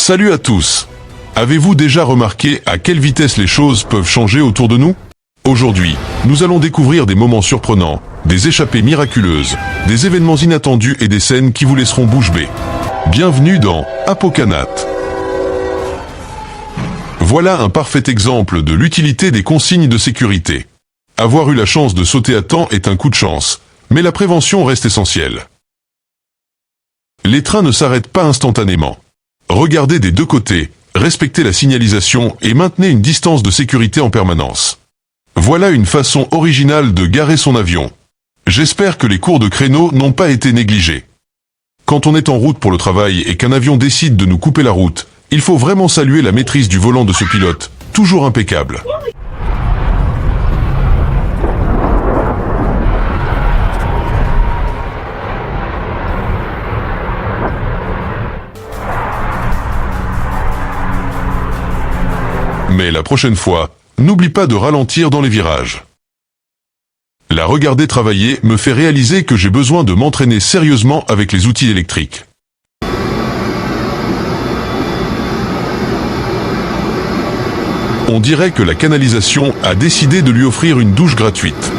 Salut à tous. Avez-vous déjà remarqué à quelle vitesse les choses peuvent changer autour de nous? Aujourd'hui, nous allons découvrir des moments surprenants, des échappées miraculeuses, des événements inattendus et des scènes qui vous laisseront bouche bée. Bienvenue dans Apocanat. Voilà un parfait exemple de l'utilité des consignes de sécurité. Avoir eu la chance de sauter à temps est un coup de chance, mais la prévention reste essentielle. Les trains ne s'arrêtent pas instantanément. Regardez des deux côtés, respectez la signalisation et maintenez une distance de sécurité en permanence. Voilà une façon originale de garer son avion. J'espère que les cours de créneau n'ont pas été négligés. Quand on est en route pour le travail et qu'un avion décide de nous couper la route, il faut vraiment saluer la maîtrise du volant de ce pilote, toujours impeccable. Mais la prochaine fois, n'oublie pas de ralentir dans les virages. La regarder travailler me fait réaliser que j'ai besoin de m'entraîner sérieusement avec les outils électriques. On dirait que la canalisation a décidé de lui offrir une douche gratuite.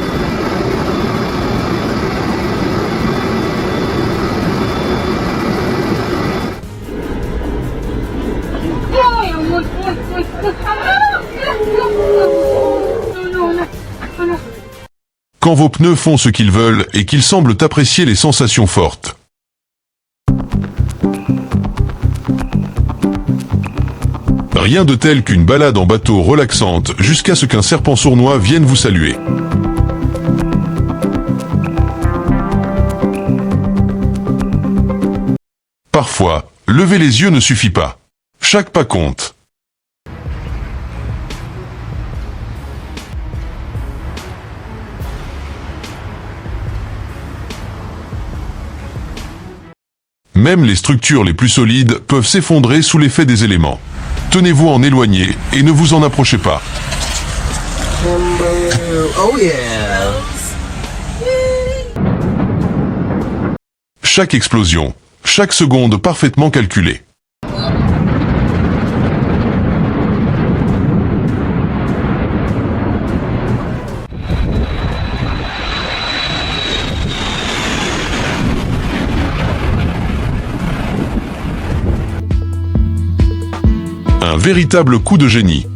Quand vos pneus font ce qu'ils veulent et qu'ils semblent apprécier les sensations fortes. Rien de tel qu'une balade en bateau relaxante jusqu'à ce qu'un serpent sournois vienne vous saluer. Parfois, lever les yeux ne suffit pas. Chaque pas compte. Même les structures les plus solides peuvent s'effondrer sous l'effet des éléments. Tenez-vous en éloigné et ne vous en approchez pas. Oh yeah. Chaque explosion, chaque seconde parfaitement calculée. Un véritable coup de génie.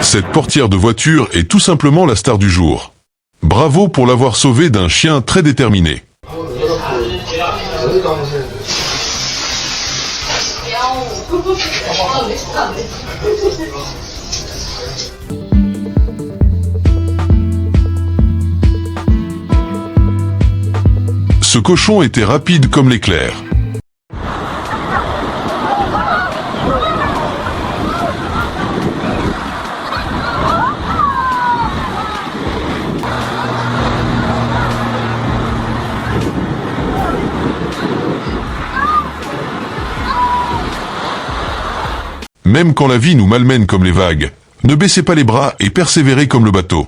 Cette portière de voiture est tout simplement la star du jour. Bravo pour l'avoir sauvée d'un chien très déterminé. Ce cochon était rapide comme l'éclair. Même quand la vie nous malmène comme les vagues, ne baissez pas les bras et persévérez comme le bateau.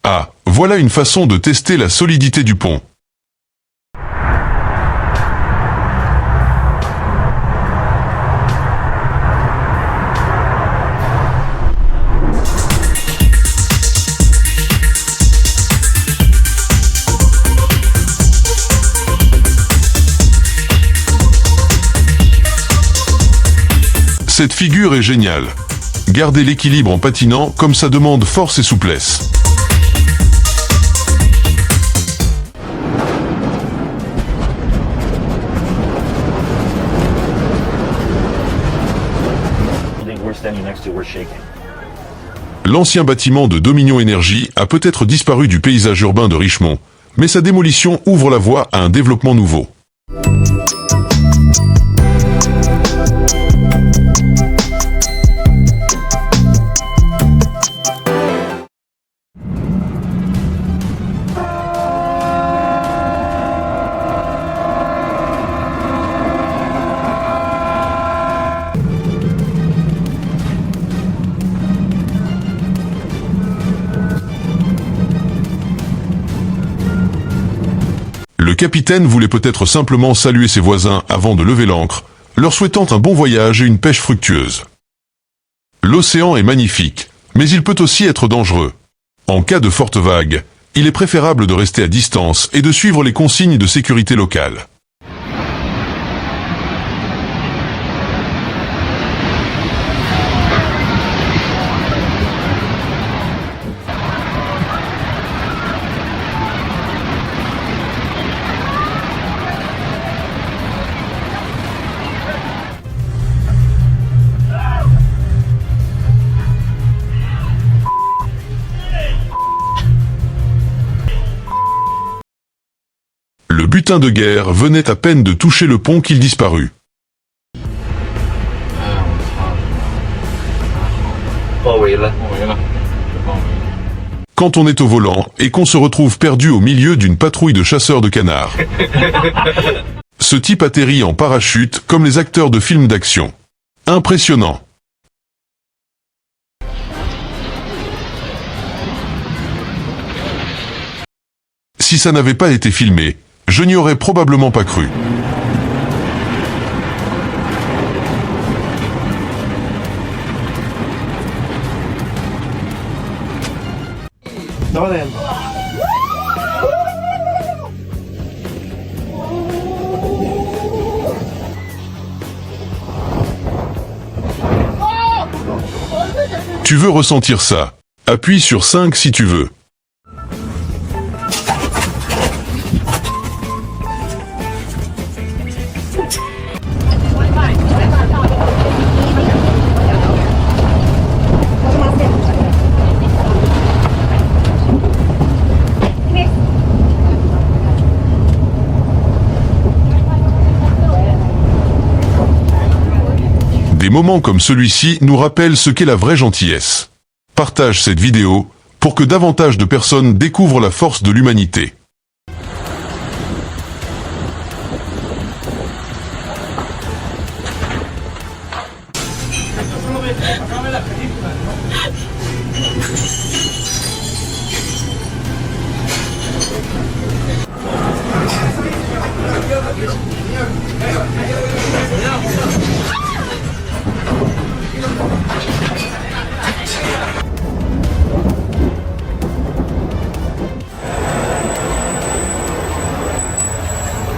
Ah, voilà une façon de tester la solidité du pont. Cette figure est géniale. Gardez l'équilibre en patinant comme ça demande force et souplesse. L'ancien bâtiment de Dominion Énergie a peut-être disparu du paysage urbain de Richmond, mais sa démolition ouvre la voie à un développement nouveau. Le capitaine voulait peut-être simplement saluer ses voisins avant de lever l'ancre, leur souhaitant un bon voyage et une pêche fructueuse. L'océan est magnifique, mais il peut aussi être dangereux. En cas de forte vague, il est préférable de rester à distance et de suivre les consignes de sécurité locales. Le butin de guerre venait à peine de toucher le pont qu'il disparut. Quand on est au volant et qu'on se retrouve perdu au milieu d'une patrouille de chasseurs de canards. Ce type atterrit en parachute comme les acteurs de films d'action. Impressionnant. Si ça n'avait pas été filmé, je n'y aurais probablement pas cru. Tu veux ressentir ça? Appuie sur 5 si tu veux. Des moments comme celui-ci nous rappellent ce qu'est la vraie gentillesse. Partage cette vidéo pour que davantage de personnes découvrent la force de l'humanité.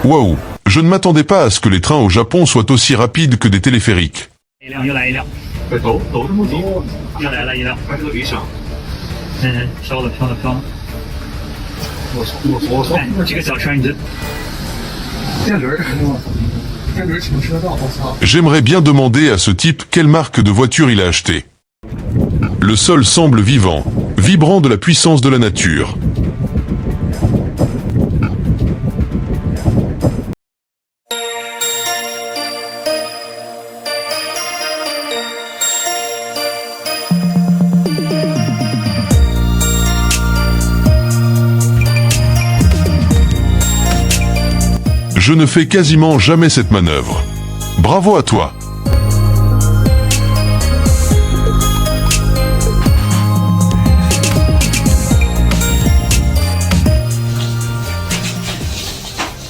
Waouh, je ne m'attendais pas à ce que les trains au Japon soient aussi rapides que des téléphériques. J'aimerais bien demander à ce type quelle marque de voiture il a acheté. Le sol semble vivant, vibrant de la puissance de la nature. Je ne fais quasiment jamais cette manœuvre. Bravo à toi!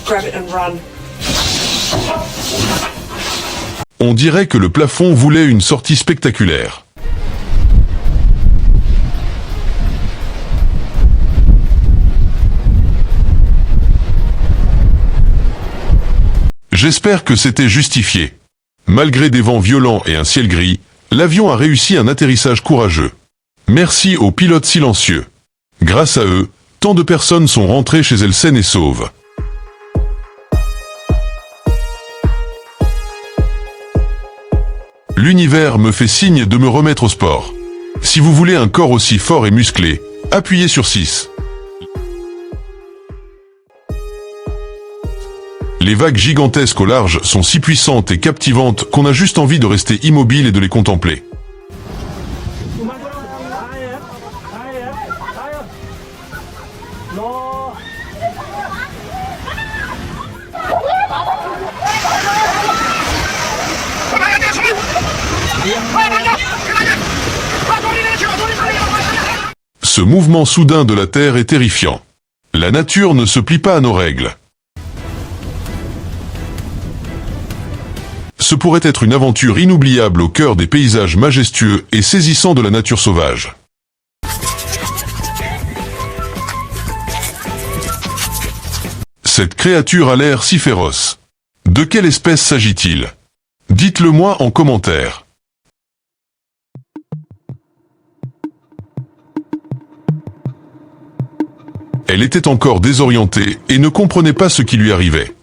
Grab it and run. On dirait que le plafond voulait une sortie spectaculaire. J'espère que c'était justifié. Malgré des vents violents et un ciel gris, l'avion a réussi un atterrissage courageux. Merci aux pilotes silencieux. Grâce à eux, tant de personnes sont rentrées chez elles saines et sauves. L'univers me fait signe de me remettre au sport. Si vous voulez un corps aussi fort et musclé, appuyez sur 6. Les vagues gigantesques au large sont si puissantes et captivantes qu'on a juste envie de rester immobile et de les contempler. Ce mouvement soudain de la Terre est terrifiant. La nature ne se plie pas à nos règles. Ce pourrait être une aventure inoubliable au cœur des paysages majestueux et saisissants de la nature sauvage. Cette créature a l'air si féroce. De quelle espèce s'agit-il? Dites-le moi en commentaire. Elle était encore désorientée et ne comprenait pas ce qui lui arrivait.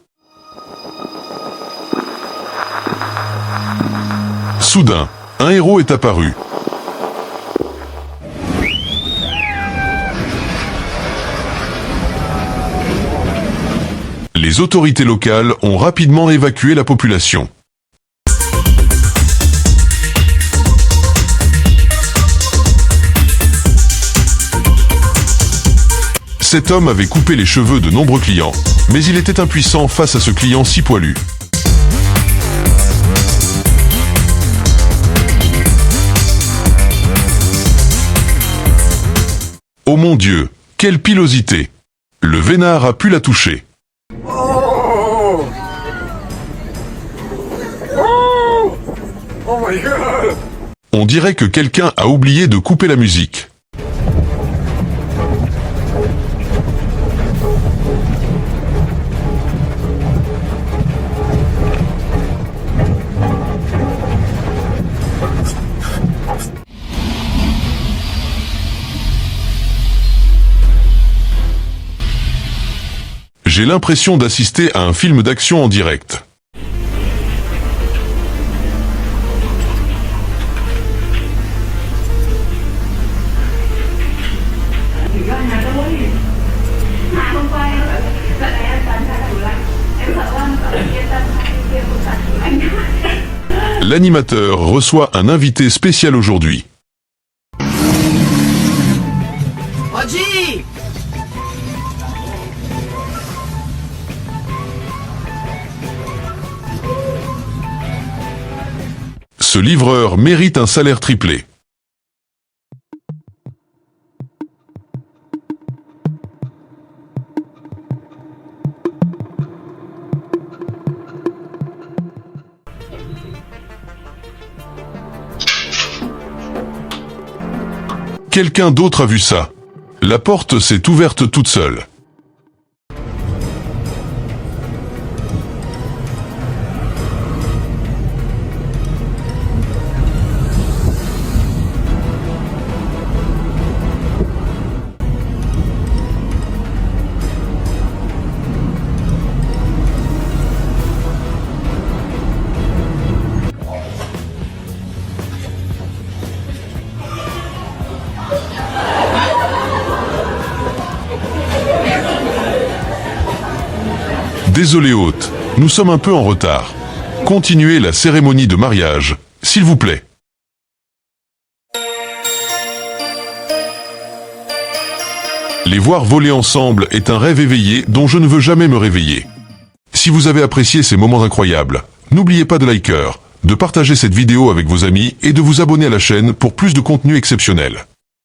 Soudain, un héros est apparu. Les autorités locales ont rapidement évacué la population. Cet homme avait coupé les cheveux de nombreux clients, mais il était impuissant face à ce client si poilu. Oh mon Dieu, quelle pilosité! Le vénard a pu la toucher. Oh! Oh! Oh my god! On dirait que quelqu'un a oublié de couper la musique. J'ai l'impression d'assister à un film d'action en direct. L'animateur reçoit un invité spécial aujourd'hui. Oji! Ce livreur mérite un salaire triplé. Quelqu'un d'autre a vu ça. La porte s'est ouverte toute seule. Désolé hôte, nous sommes un peu en retard. Continuez la cérémonie de mariage, s'il vous plaît. Les voir voler ensemble est un rêve éveillé dont je ne veux jamais me réveiller. Si vous avez apprécié ces moments incroyables, n'oubliez pas de liker, de partager cette vidéo avec vos amis et de vous abonner à la chaîne pour plus de contenu exceptionnel.